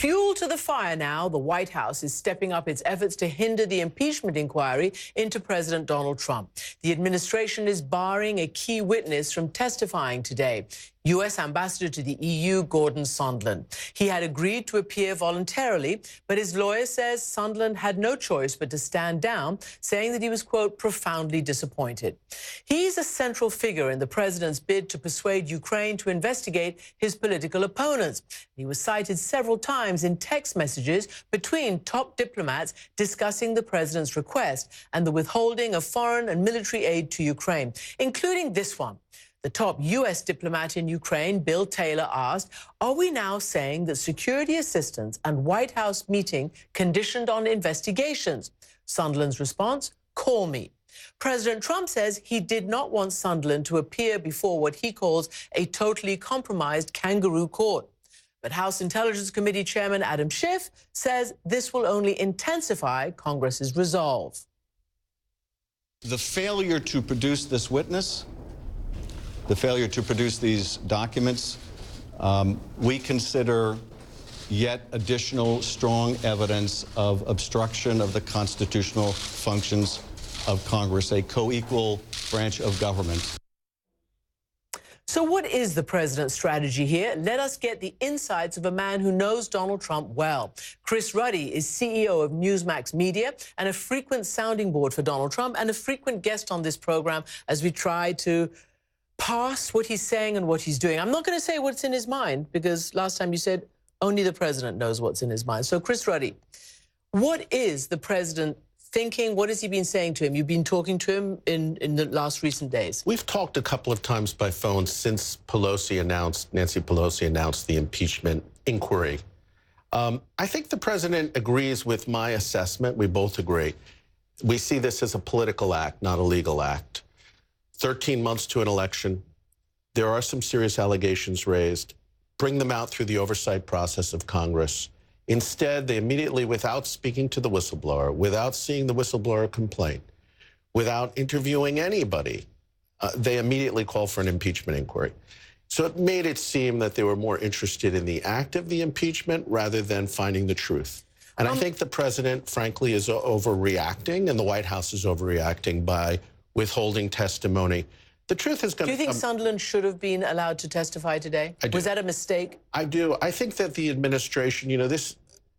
Fuel to the fire now, the White House is stepping up its efforts to hinder the impeachment inquiry into President Donald Trump. The administration is barring a key witness from testifying today, U.S. Ambassador to the EU, Gordon Sondland. He had agreed to appear voluntarily, but his lawyer says Sondland had no choice but to stand down, saying that he was, quote, profoundly disappointed. He's a central figure in the president's bid to persuade Ukraine to investigate his political opponents. He was cited several times in text messages between top diplomats discussing the president's request and the withholding of foreign and military aid to Ukraine, including this one. The top U.S. diplomat in Ukraine, Bill Taylor, asked, are we now saying that security assistance and White House meeting conditioned on investigations? Sondland's response, call me. President Trump says he did not want Sondland to appear before what he calls a totally compromised kangaroo court. But House Intelligence Committee Chairman Adam Schiff says this will only intensify Congress's resolve. The failure to produce this witness, the failure to produce these documents, we consider yet additional strong evidence of obstruction of the constitutional functions of Congress, a co-equal branch of government. So what is the president's strategy here? Let us get the insights of a man who knows Donald Trump well. Chris Ruddy is CEO of Newsmax Media and a frequent sounding board for Donald Trump and a frequent guest on this program as we try to parse what he's saying and what he's doing. I'm not going to say what's in his mind because last time you said only the president knows what's in his mind. So Chris Ruddy, what is the president thinking? What has he been saying to him? You've been talking to him in the last recent days. We've talked a couple of times by phone since Nancy Pelosi announced the impeachment inquiry. I think the president agrees with my assessment. We both agree. We see this as a political act, not a legal act. 13 months to an election. There are some serious allegations raised. Bring them out through the oversight process of Congress. Instead, they immediately, without speaking to the whistleblower, without seeing the whistleblower complaint, without interviewing anybody, they immediately call for an impeachment inquiry. So it made it seem that they were more interested in the act of the impeachment rather than finding the truth. And I think the president, frankly, is overreacting, and the White House is overreacting by withholding testimony. The truth is going to... Do you think Sondland should have been allowed to testify today? I do. Was that a mistake? I do. I think that the administration, you know,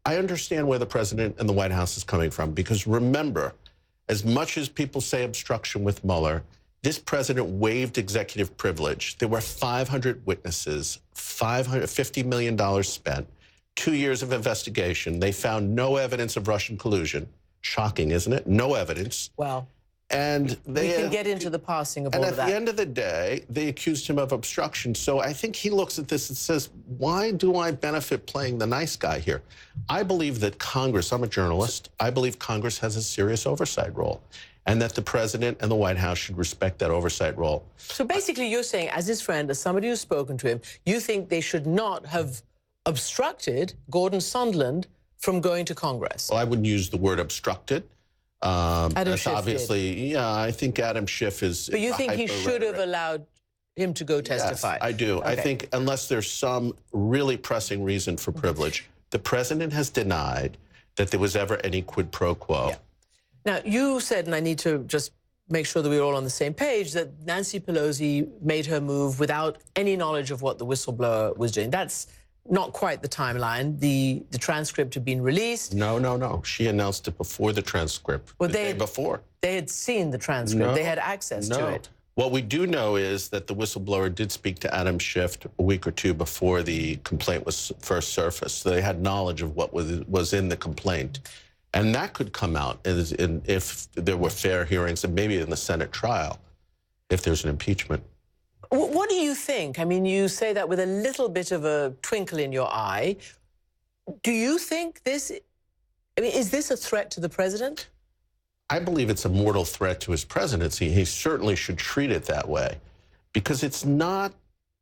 I understand where the president and the White House is coming from, because remember, as much as people say obstruction with Mueller, this president waived executive privilege. There were 500 witnesses, $50 million spent, 2 years of investigation. They found no evidence of Russian collusion. Shocking, isn't it? No evidence. Well... And we can get into the passing of all of that. And at the end of the day, they accused him of obstruction. So I think he looks at this and says, why do I benefit playing the nice guy here? I believe that Congress, I'm a journalist, I believe Congress has a serious oversight role, and that the president and the White House should respect that oversight role. So basically you're saying, as his friend, as somebody who's spoken to him, you think they should not have obstructed Gordon Sondland from going to Congress? Well, I wouldn't use the word obstructed. Adam Schiff obviously, did. Yeah, I think Adam Schiff is... But you think he should have allowed him to go testify? Yes, I do. Okay. I think unless there's some really pressing reason for privilege, the president has denied that there was ever any quid pro quo. Yeah. Now, you said, and I need to just make sure that we're all on the same page, that Nancy Pelosi made her move without any knowledge of what the whistleblower was doing. That's not quite the timeline. The transcript had been released. No. She announced it before the transcript. Well, the day before. They had seen the transcript. No, they had access to it. What we do know is that the whistleblower did speak to Adam Schiff a week or two before the complaint was first surfaced. So they had knowledge of what was in the complaint. And that could come out if there were fair hearings, and maybe in the Senate trial, if there's an impeachment. What do you think? I mean, you say that with a little bit of a twinkle in your eye. Do you think this... I mean, is this a threat to the president? I believe it's a mortal threat to his presidency. He certainly should treat it that way, because it's not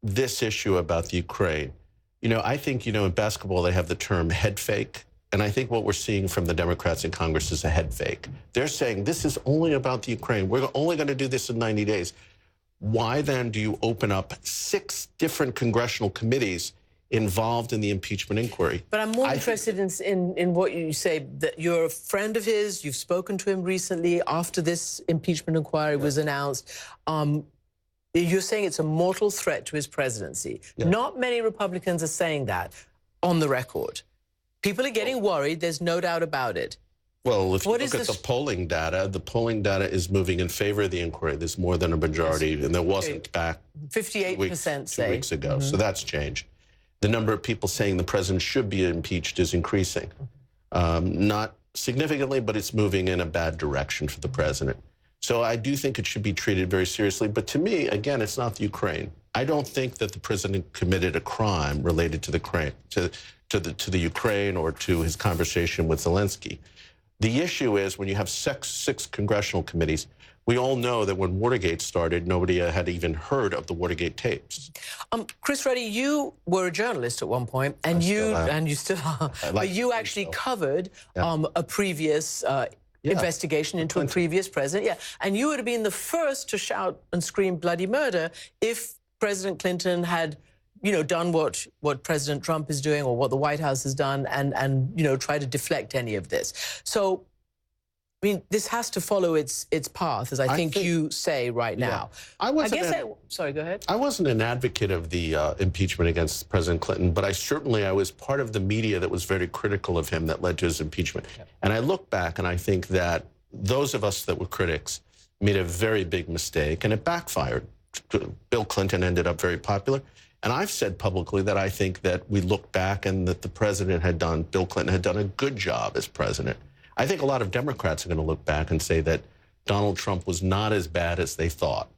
this issue about the Ukraine. You know, I think, you know, in basketball, they have the term head fake. And I think what we're seeing from the Democrats in Congress is a head fake. They're saying this is only about the Ukraine. We're only going to do this in 90 days. Why then do you open up 6 different congressional committees involved in the impeachment inquiry. But I'm more interested in what you say, that you're a friend of his, you've spoken to him recently after this impeachment inquiry was announced. You're saying it's a mortal threat to his presidency. Yeah. Not many Republicans are saying that on the record. People are getting worried, there's no doubt about it. Well, if you look at the polling data is moving in favor of the inquiry. There's more than a majority, and there wasn't back 58% two weeks ago. So that's changed. The number of people saying the president should be impeached is increasing. Not significantly, but it's moving in a bad direction for the president. So I do think it should be treated very seriously. But to me, again, it's not the Ukraine. I don't think that the president committed a crime related to the Ukraine or to his conversation with Zelensky. The issue is when you have six congressional committees, we all know that when Watergate started, nobody had even heard of the Watergate tapes. Chris Ruddy, you were a journalist at one point, and you still are. But you actually covered a previous investigation into a previous president. Yeah, and you would have been the first to shout and scream bloody murder if President Clinton had, you know, done what President Trump is doing or what the White House has done, and you know, try to deflect any of this. So, I mean, this has to follow its path, as I think you say right now. Sorry, go ahead. I wasn't an advocate of the impeachment against President Clinton, but I was part of the media that was very critical of him that led to his impeachment. Yep. And I look back and I think that those of us that were critics made a very big mistake, and it backfired. Bill Clinton ended up very popular. And I've said publicly that I think that we look back and that Bill Clinton had done a good job as president. I think a lot of Democrats are going to look back and say that Donald Trump was not as bad as they thought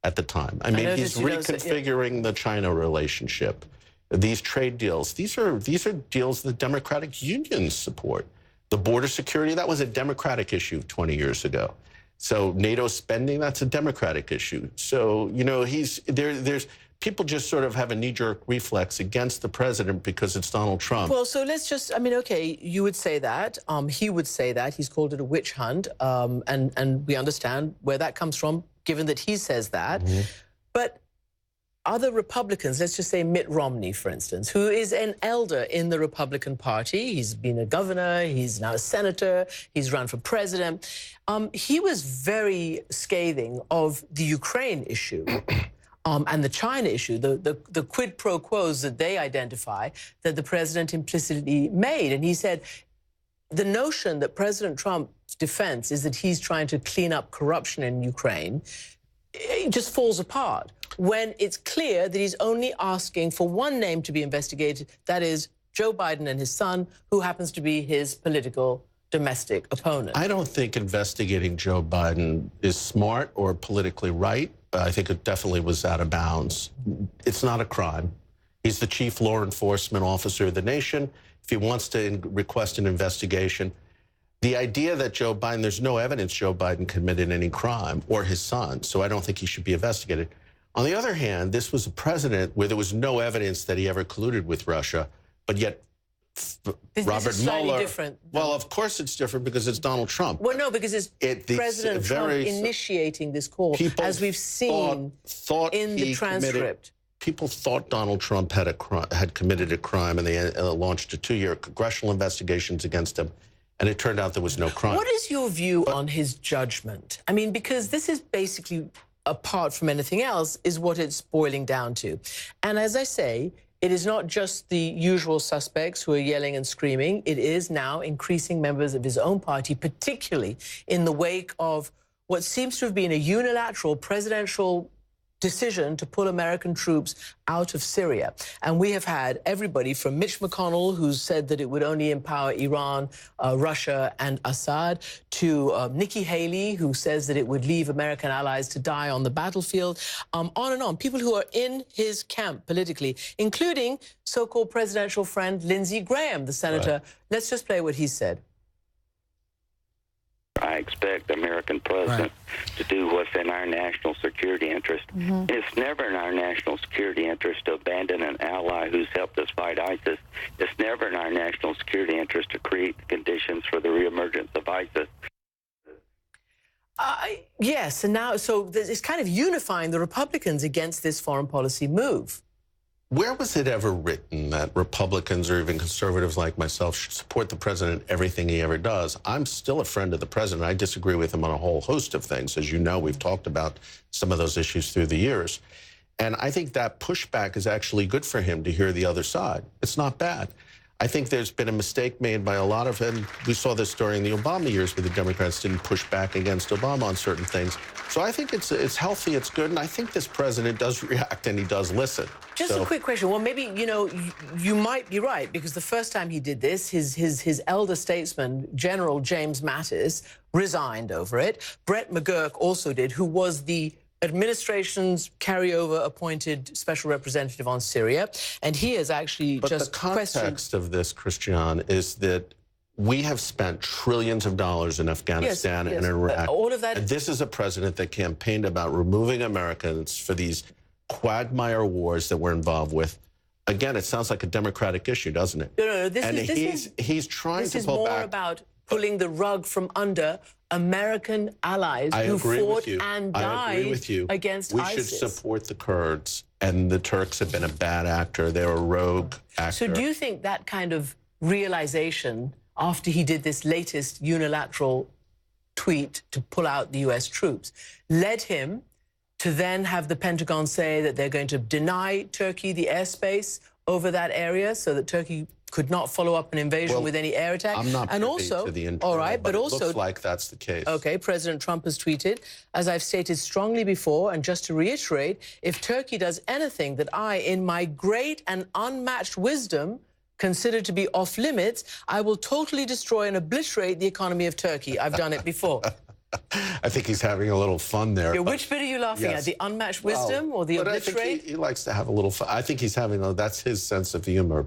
at the time. I mean, he's reconfiguring the China relationship, these trade deals. These are deals that Democratic unions support. The border security, that was a Democratic issue 20 years ago. So NATO spending, that's a Democratic issue. So, you know, there's people just sort of have a knee-jerk reflex against the president because it's Donald Trump. Well, so let's just, I mean, okay, you would say that. He would say that. He's called it a witch hunt. And we understand where that comes from, given that he says that. Mm-hmm. But other Republicans, let's just say Mitt Romney, for instance, who is an elder in the Republican Party. He's been a governor. He's now a senator. He's run for president. He was very scathing of the Ukraine issue. And the China issue, the quid pro quos that they identify that the president implicitly made. And he said the notion that President Trump's defense is that he's trying to clean up corruption in Ukraine, it just falls apart when it's clear that he's only asking for one name to be investigated, that is Joe Biden and his son, who happens to be his political domestic opponent. I don't think investigating Joe Biden is smart or politically right. I think it definitely was out of bounds. It's not a crime. He's the chief law enforcement officer of the nation. If he wants to request an investigation, the idea that Joe Biden, there's no evidence Joe Biden committed any crime or his son, so I don't think he should be investigated. On the other hand, this was a president where there was no evidence that he ever colluded with Russia, but yet Robert Mueller. Different. Well, of course it's different because it's Donald Trump. Well, no, because it's President Trump initiating this call, as we've seen in the transcript. People thought Donald Trump had committed a crime, and they launched a 2-year congressional investigations against him, and it turned out there was no crime. What is your view on his judgment? I mean, because this is basically, apart from anything else, is what it's boiling down to. And as I say, it is not just the usual suspects who are yelling and screaming. It is now increasing members of his own party, particularly in the wake of what seems to have been a unilateral presidential decision to pull American troops out of Syria. And we have had everybody from Mitch McConnell, who said that it would only empower Iran, Russia, and Assad, to Nikki Haley, who says that it would leave American allies to die on the battlefield, on and on. People who are in his camp politically, including so-called presidential friend Lindsey Graham, the senator. Right. Let's just play what he said. I expect the American president to do what's in our national security interest. Mm-hmm. It's never in our national security interest to abandon an ally who's helped us fight ISIS. It's never in our national security interest to create the conditions for the reemergence of ISIS. Yes, and now, so it's kind of unifying the Republicans against this foreign policy move. Where was it ever written that Republicans or even conservatives like myself should support the president in everything he ever does? I'm still a friend of the president. I disagree with him on a whole host of things. As you know, we've talked about some of those issues through the years. And I think that pushback is actually good for him to hear the other side. It's not bad. I think there's been a mistake made by a lot of him. We saw this during the Obama years where the Democrats didn't push back against Obama on certain things. So I think it's healthy, it's good, and I think this president does react and he does listen. Just a quick question. Well, maybe, you know, you might be right, because the first time he did this, his elder statesman, General James Mattis, resigned over it. Brett McGurk also did, who was the administration's carryover appointed special representative on Syria, and he has actually but just the context of this, Christiane, is that we have spent trillions of dollars in Afghanistan and Iraq. All of that. And this is a president that campaigned about removing Americans for these quagmire wars that we're involved with. Again, it sounds like a Democratic issue, doesn't it? No, He's trying to pull back. This is more about pulling the rug from under American allies who fought and died against ISIS. We should support the Kurds, and the Turks have been a bad actor. They're a rogue actor. So do you think that kind of realization, after he did this latest unilateral tweet to pull out the U.S. troops, led him to then have the Pentagon say that they're going to deny Turkey the airspace over that area so that Turkey could not follow up an invasion with any air attack? I'm not privy to the internal, all right, but also, it looks like that's the case. Okay, President Trump has tweeted, as I've stated strongly before, and just to reiterate, if Turkey does anything that I, in my great and unmatched wisdom, consider to be off limits, I will totally destroy and obliterate the economy of Turkey. I've done it before. I think he's having a little fun there. Yeah, which bit are you laughing at? The unmatched wisdom or the obliterate? I think he likes to have a little fun. I think he's having, that's his sense of humor.